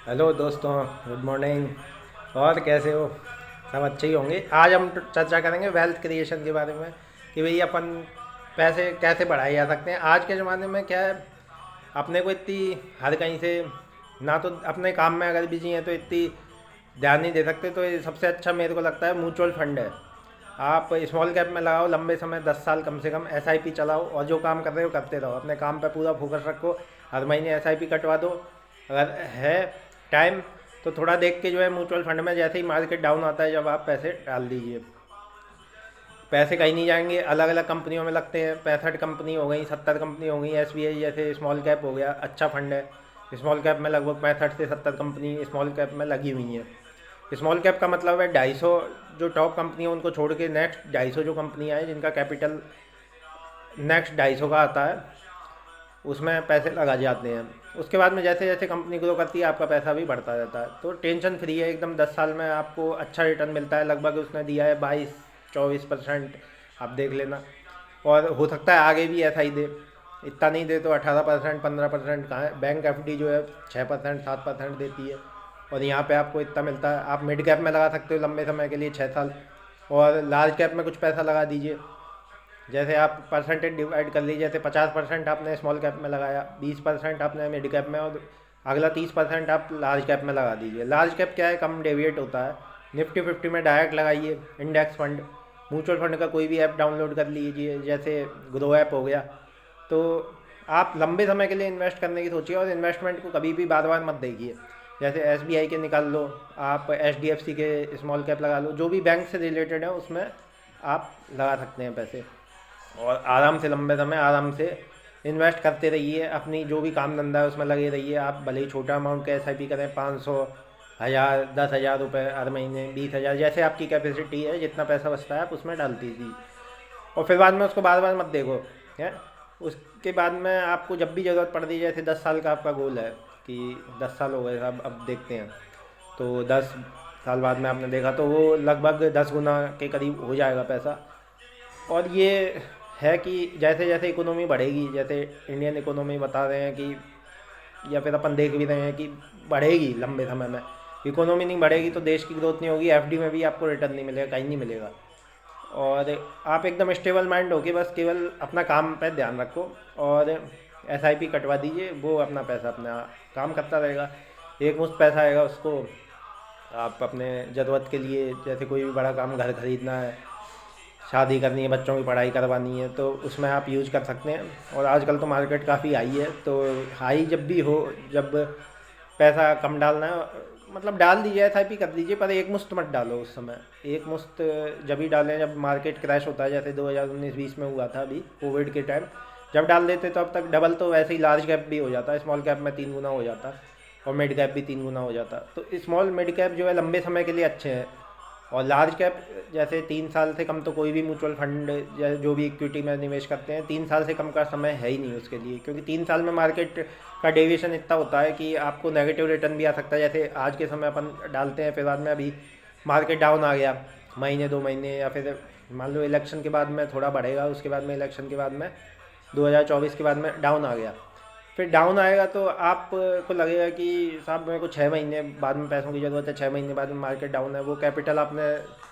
Hello दोस्तों, good morning. और कैसे हो? सब अच्छे ही होंगे। आज हम चर्चा करेंगे वेल्थ क्रिएशन के बारे में कि भाई अपन पैसे कैसे बढ़ाए जा सकते हैं। आज के ज़माने में क्या है, अपने को इतनी हर कहीं से ना तो अपने काम में अगर बिजी हैं तो इतनी ध्यान नहीं दे सकते। तो ये सबसे अच्छा मेरे को लगता है म्यूचुअल फंड है। आप स्मॉल कैप में लगाओ, लंबे समय 10 साल कम से कम एसआईपी चलाओ और जो काम कर रहे हो करते रहो, अपने काम पर पूरा फोकस रखो। हर महीने एसआईपी कटवा दो। अगर है टाइम तो थोड़ा देख के जो है म्यूचुअल फंड में जैसे ही मार्केट डाउन आता है जब आप पैसे डाल दीजिए। पैसे कहीं नहीं जाएंगे, अलग अलग कंपनियों में लगते हैं। 65 कंपनी हो गई, 70 कंपनी हो गई। एसबीआई जैसे स्मॉल कैप हो गया, अच्छा फंड है। स्मॉल कैप में लगभग 65 से 70 कंपनी स्मॉल कैप में लगी हुई हैं। स्मॉल कैप का मतलब है 250, जो टॉप कंपनी है उनको छोड़ के नेक्स्ट 250 जो कंपनियाँ हैं जिनका कैपिटल नेक्स्ट 250 का आता है, उसमें पैसे लगा जाते हैं। उसके बाद में जैसे जैसे कंपनी ग्रो करती है आपका पैसा भी बढ़ता रहता है। तो टेंशन फ्री है एकदम। 10 साल में आपको अच्छा रिटर्न मिलता है। लगभग उसने दिया है 22-24%। आप देख लेना। और हो सकता है आगे भी ऐसा ही दे। इतना नहीं दे तो 18%, 15% कहाँ है। बैंक एफडी जो है 6%, 7% देती है। और यहाँ पे आपको इतना मिलता है। आप मिड कैप में लगा सकते हो लंबे समय के लिए, 6 साल। और लार्ज कैप में कुछ पैसा लगा दीजिए। जैसे आप परसेंटेज डिवाइड कर लीजिए, जैसे 50% आपने स्मॉल कैप में लगाया, 20% आपने मिड कैप में, और अगला 30% आप लार्ज कैप में लगा दीजिए। लार्ज कैप क्या है, कम डेविएट होता है। निफ्टी 50 में डायरेक्ट लगाइए। इंडेक्स फंड, म्यूचुअल फंड का कोई भी ऐप डाउनलोड कर लीजिए, जैसे ग्रो ऐप हो गया। तो आप लंबे समय के लिए इन्वेस्ट करने की सोचिए और इन्वेस्टमेंट को कभी भी बार बार मत देखिए। जैसे एसबीआई के निकाल लो, आप एचडीएफसी के स्मॉल कैप लगा लो, जो भी बैंक से रिलेटेड है उसमें आप लगा सकते हैं पैसे। और आराम से लंबे समय आराम से इन्वेस्ट करते रहिए। अपनी जो भी काम धंधा है उसमें लगे रहिए। आप भले ही छोटा अमाउंट का एसआईपी करें, 500, 1000, 10,000 रुपये हर महीने, 20,000, जैसे आपकी कैपेसिटी है, जितना पैसा बचता है आप उसमें डाल दीजिए। और फिर बाद में उसको बार बार मत देखो, है। उसके बाद में आपको जब भी ज़रूरत पड़ रही है, जैसे 10 साल का आपका गोल है कि 10 साल हो गए, अब देखते हैं। तो 10 साल बाद में आपने देखा तो वो लगभग 10 गुना के करीब हो जाएगा पैसा। और ये है कि जैसे जैसे इकोनॉमी बढ़ेगी, जैसे इंडियन इकोनॉमी बता रहे हैं कि, या फिर अपन देख भी रहे हैं कि बढ़ेगी लंबे समय में। इकोनॉमी नहीं बढ़ेगी तो देश की ग्रोथ नहीं होगी, एफडी में भी आपको रिटर्न नहीं मिलेगा, कहीं नहीं मिलेगा। और आप एकदम स्टेबल माइंड होके बस केवल अपना काम पे ध्यान रखो और एसआईपी कटवा दीजिए। वो अपना पैसा अपना काम करता रहेगा। एक मुश्त पैसा आएगा, उसको आप अपने ज़रूरत के लिए, जैसे कोई भी बड़ा काम, घर खरीदना है, शादी करनी है, बच्चों की पढ़ाई करवानी है, तो उसमें आप यूज कर सकते हैं। और आजकल तो मार्केट काफ़ी हाई है, तो हाई जब भी हो, जब पैसा कम डालना है, मतलब डाल दीजिए, एसआईपी कर दीजिए, पर एक मुश्त मत डालो उस समय। एक मुश्त जब ही डालें जब मार्केट क्रैश होता है, जैसे 2019-20 में हुआ था अभी कोविड के टाइम। जब डाल देते तो अब तक डबल तो वैसे ही लार्ज कैप भी हो जाता, स्मॉल कैप में 3 गुना हो जाता, और मिड कैप भी 3 गुना हो जाता। तो स्मॉल मिड कैप जो है लंबे समय के लिए अच्छे हैं। और लार्ज कैप जैसे 3 साल से कम तो कोई भी म्यूचुअल फंड या जो भी इक्विटी में निवेश करते हैं, 3 साल से कम का समय है ही नहीं उसके लिए, क्योंकि 3 साल में मार्केट का डेविएशन इतना होता है कि आपको नेगेटिव रिटर्न भी आ सकता है। जैसे आज के समय अपन डालते हैं, फिर बाद में अभी मार्केट डाउन आ गया, महीने 2 महीने, या फिर मान लो इलेक्शन के बाद में थोड़ा बढ़ेगा, उसके बाद में इलेक्शन के बाद में 2024 के बाद में डाउन आ गया। फिर डाउन आएगा तो आपको लगेगा कि साहब मेरे को 6 महीने बाद में पैसों की ज़रूरत है, 6 महीने बाद में मार्केट डाउन है। वो कैपिटल आपने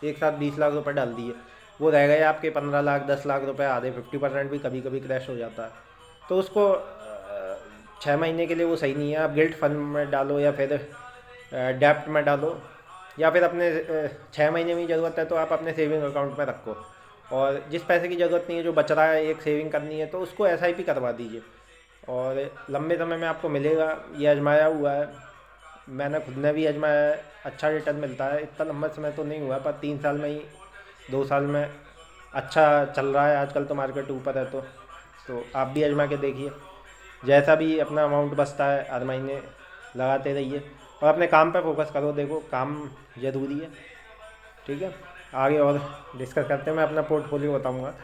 एक साथ 20 लाख रुपए डाल दिए, वो रह गए आपके 15 लाख, 10 लाख रुपए, आधे 50% भी कभी कभी क्रैश हो जाता है। तो उसको 6 महीने के लिए वो सही नहीं है। आप गिल्ट फंड में डालो, या फिर डेप्ट में डालो, या फिर अपने 6 महीने में ज़रूरत है तो आप अपने सेविंग अकाउंट में रखो। और जिस पैसे की ज़रूरत नहीं है, जो बच रहा है, एक सेविंग करनी है, तो उसको एसआईपी करवा दीजिए। और लंबे समय में आपको मिलेगा। ये आजमाया हुआ है, मैंने खुद ने भी आजमाया है। अच्छा रिटर्न मिलता है। इतना लंबा समय तो नहीं हुआ, पर 3 साल में ही, 2 साल में अच्छा चल रहा है। आजकल तो मार्केट ऊपर है, तो आप भी आजमा के देखिए। जैसा भी अपना अमाउंट बचता है हर महीने लगाते रहिए और अपने काम पे फोकस करो। देखो काम ज़रूरी है। ठीक है, आगे और डिस्कस करते हैं, मैं अपना पोर्टफोलियो बताऊंगा।